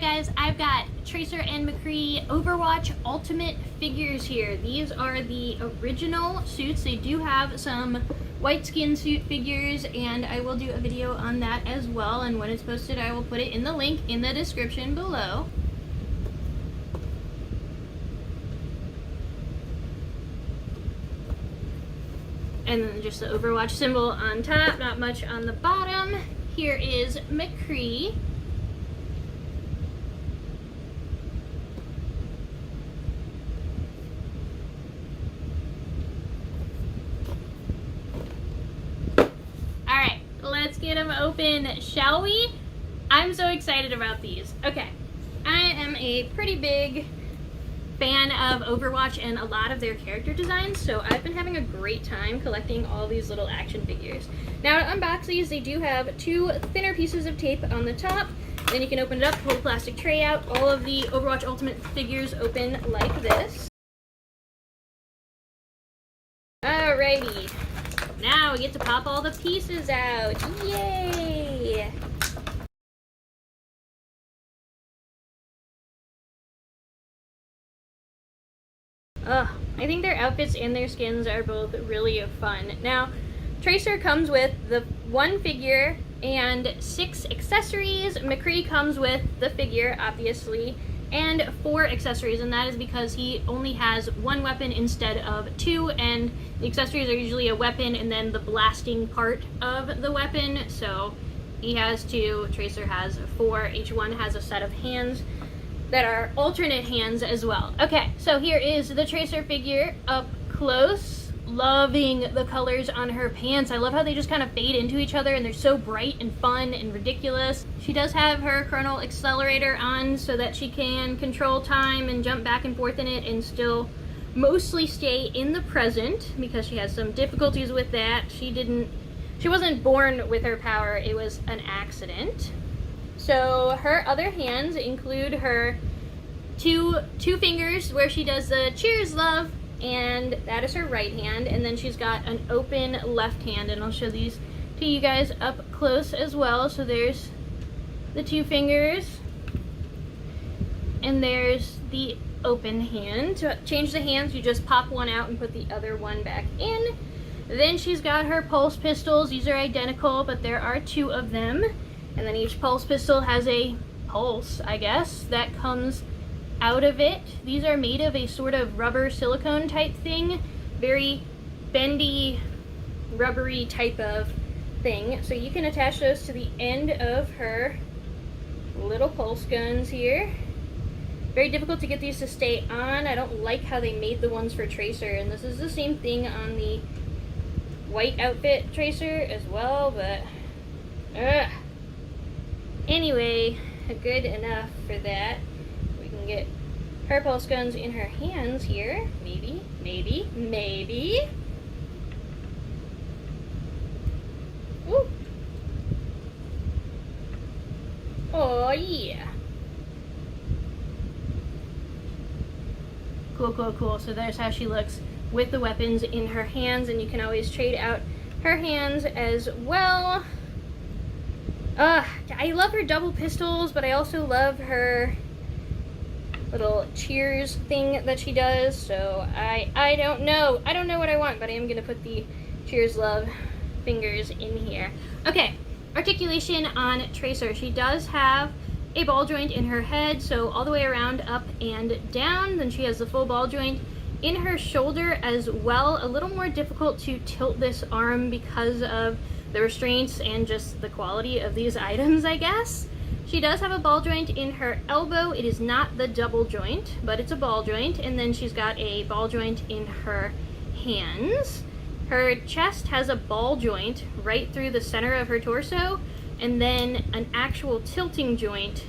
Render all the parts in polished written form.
guys, I've got Tracer and McCree Overwatch Ultimate figures here. These are the original suits. They do have some white skin suit figures, and I will do a video on that as well, and when it's posted I will put it in the link in the description below. And then just the Overwatch symbol on top, not much on the bottom. Here is McCree. Alright, let's get them open, shall we? I'm so excited about these. Okay, I am a pretty big fan of Overwatch and a lot of their character designs, so I've been having a great time collecting all these little action figures. Now to unbox these, they do have two thinner pieces of tape on the top, then you can open it up, pull the plastic tray out. All of the Overwatch Ultimate figures open like this. Alrighty, now we get to pop all the pieces out. Yay! I think their outfits and their skins are both really fun. Now, Tracer comes with the one figure and 6 accessories. McCree comes with the figure, obviously, and 4 accessories, and that is because he only has 1 weapon instead of 2, and the accessories are usually a weapon and then the blasting part of the weapon, so he has 2, Tracer has 4, each one has a set of hands that are alternate hands as well. Okay, so here is the Tracer figure up close. Loving the colors on her pants. I love how they just kind of fade into each other and they're so bright and fun and ridiculous. She does have her chronal accelerator on so that she can control time and jump back and forth in it and still mostly stay in the present, because she has some difficulties with that. She wasn't born with her power, it was an accident. So her other hands include her two fingers where she does the cheers love, and that is her right hand, and then she's got an open left hand, and I'll show these to you guys up close as well. So there's the 2 fingers and there's the open hand. To change the hands, you just pop one out and put the other one back in. Then she's got her pulse pistols. These are identical, but there are 2 of them. And then each pulse pistol has a pulse, I guess, that comes out of it. These are made of a sort of rubber silicone type thing. Very bendy, rubbery type of thing. So you can attach those to the end of her little pulse guns here. Very difficult to get these to stay on. I don't like how they made the ones for Tracer. And this is the same thing on the white outfit Tracer as well, but anyway, good enough for that. We can get her pulse guns in her hands here. Maybe. Ooh. Oh yeah. Cool. So there's how she looks with the weapons in her hands, and you can always trade out her hands as well. I love her double pistols, but I also love her little cheers thing that she does, so I don't know what I want, but I am gonna put the cheers love fingers in here. Okay, articulation on Tracer. She does have a ball joint in her head, so all the way around, up and down. Then she has the full ball joint in her shoulder as well. A little more difficult to tilt this arm because of the restraints and just the quality of these items, I guess. She does have a ball joint in her elbow. It is not the double joint, but it's a ball joint. And then she's got a ball joint in her hands. Her chest has a ball joint right through the center of her torso, and then an actual tilting joint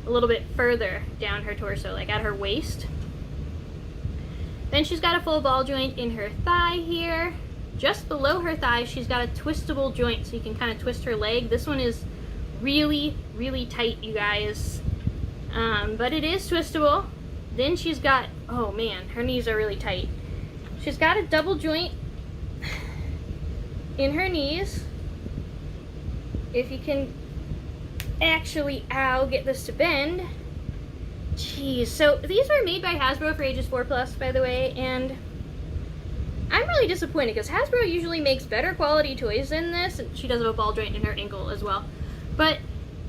a little bit further down her torso, like at her waist. Then she's got a full ball joint in her thigh here. Just below her thigh, she's got a twistable joint, so you can kind of twist her leg. This one is really tight, you guys, but it is twistable. Then she's got, oh man, her knees are really tight. She's got a double joint in her knees. If you can actually, ow, get this to bend. Jeez, so these were made by Hasbro for ages 4+, by the way, and I'm really disappointed because Hasbro usually makes better quality toys than this. She does have a ball joint in her ankle as well. But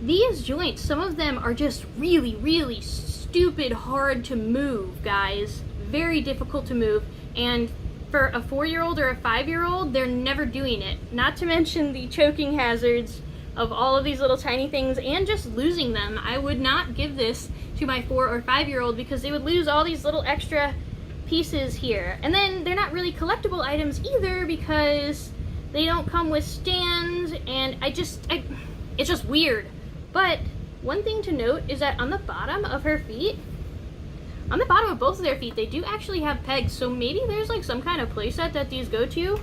these joints, some of them are just really, really stupid hard to move, guys. Very difficult to move. And for a 4-year-old or a 5-year-old, they're never doing it. Not to mention the choking hazards of all of these little tiny things and just losing them. I would not give this to my 4 or 5-year-old because they would lose all these little extra pieces here. And then they're not really collectible items either because they don't come with stands, and it's just weird. But one thing to note is that on the bottom of her feet, on the bottom of both of their feet, they do actually have pegs, so maybe there's like some kind of playset that these go to.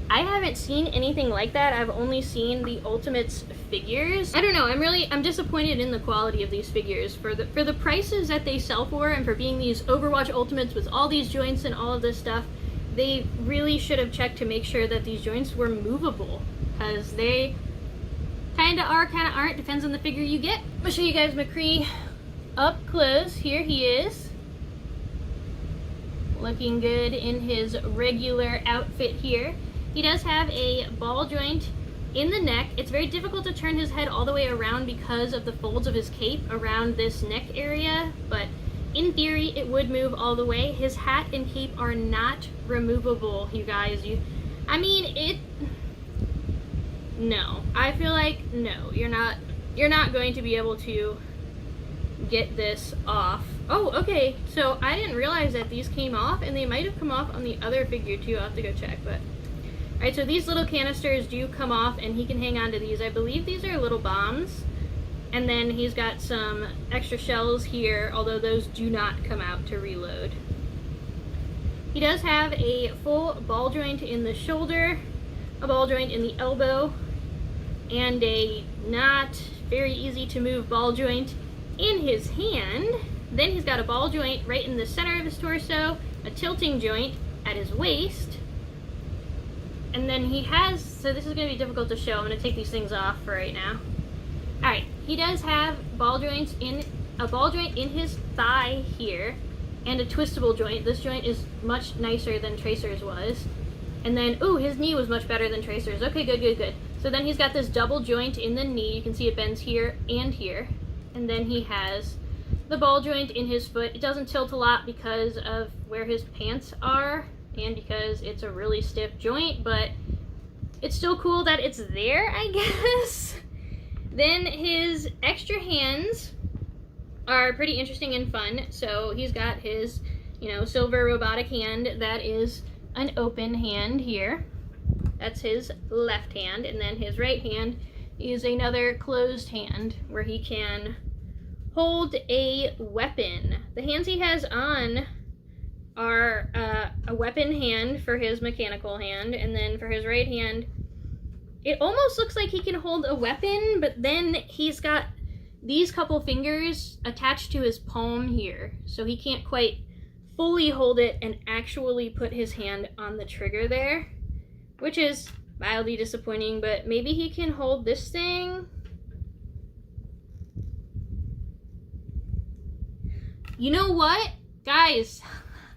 I haven't seen anything like that. I've only seen the Ultimates figures. I don't know, I'm disappointed in the quality of these figures. For the prices that they sell for, and for being these Overwatch Ultimates with all these joints and all of this stuff, they really should have checked to make sure that these joints were movable, because they kinda are, kinda aren't, depends on the figure you get. I'm gonna show you guys McCree up close. Here he is, looking good in his regular outfit here. He does have a ball joint in the neck. It's very difficult to turn his head all the way around because of the folds of his cape around this neck area, but in theory it would move all the way. His hat and cape are not removable, you guys. No. I feel like, no, you're not going to be able to get this off. Oh, okay, so I didn't realize that these came off, and they might have come off on the other figure too. I'll have to go check, but alright, so these little canisters do come off, and he can hang on to these. I believe these are little bombs. And then he's got some extra shells here, although those do not come out to reload. He does have a full ball joint in the shoulder, a ball joint in the elbow, and a not very easy to move ball joint in his hand. Then he's got a ball joint right in the center of his torso, a tilting joint at his waist. And then he has, so this is going to be difficult to show. I'm going to take these things off for right now. Alright, he does have a ball joint in his thigh here, and a twistable joint. This joint is much nicer than Tracer's was. And then, ooh, his knee was much better than Tracer's. Okay, good. So then he's got this double joint in the knee. You can see it bends here and here. And then he has the ball joint in his foot. It doesn't tilt a lot because of where his pants are, and because it's a really stiff joint, but it's still cool that it's there, I guess. Then his extra hands are pretty interesting and fun. So he's got his, silver robotic hand that is an open hand here. That's his left hand. And then his right hand is another closed hand where he can hold a weapon. The hands he has on are a weapon hand for his mechanical hand, and then for his right hand, it almost looks like he can hold a weapon, but then he's got these couple fingers attached to his palm here, so he can't quite fully hold it and actually put his hand on the trigger there, which is mildly disappointing, but maybe he can hold this thing. You know what? Guys,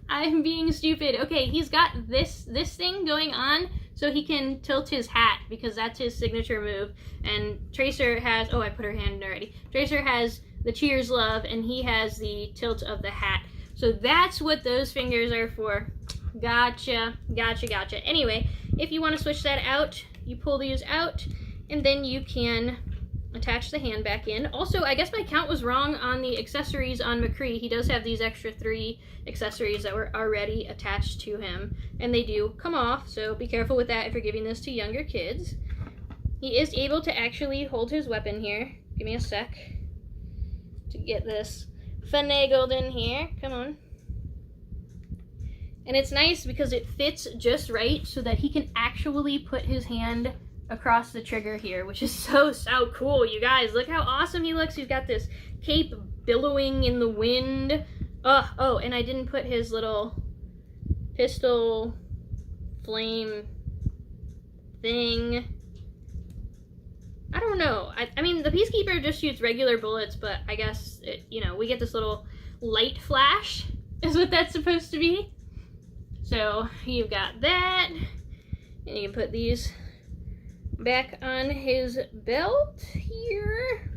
I'm being stupid. Okay, he's got this thing going on so he can tilt his hat, because that's his signature move. And Tracer has, oh, I put her hand in already. Tracer has the cheers love, and he has the tilt of the hat. So that's what those fingers are for. Gotcha. Anyway, if you want to switch that out, you pull these out, and then you can attach the hand back in. Also, I guess my count was wrong on the accessories on McCree. He does have these extra 3 accessories that were already attached to him, and they do come off, so be careful with that if you're giving this to younger kids. He is able to actually hold his weapon here. Give me a sec to get this finagled in here. Come on. And it's nice because it fits just right so that he can actually put his hand across the trigger here, which is so cool, you guys. Look how awesome he looks. He's got this cape billowing in the wind. Oh, and I didn't put his little pistol flame thing. I don't know. I mean, the Peacekeeper just shoots regular bullets, but I guess, you know, we get this little light flash is what that's supposed to be. So you've got that, and you can put these back on his belt here.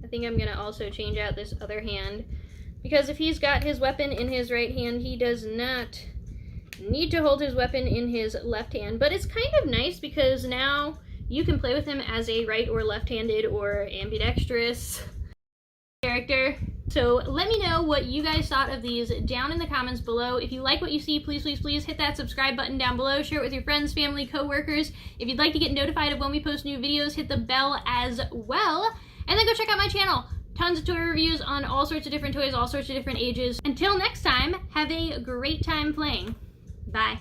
I think I'm gonna also change out this other hand, because if he's got his weapon in his right hand, he does not need to hold his weapon in his left hand. But it's kind of nice because now you can play with him as a right or left-handed or ambidextrous character. So let me know what you guys thought of these down in the comments below. If you like what you see, please, please, please hit that subscribe button down below. Share it with your friends, family, co-workers. If you'd like to get notified of when we post new videos, hit the bell as well. And then go check out my channel. Tons of toy reviews on all sorts of different toys, all sorts of different ages. Until next time, have a great time playing. Bye.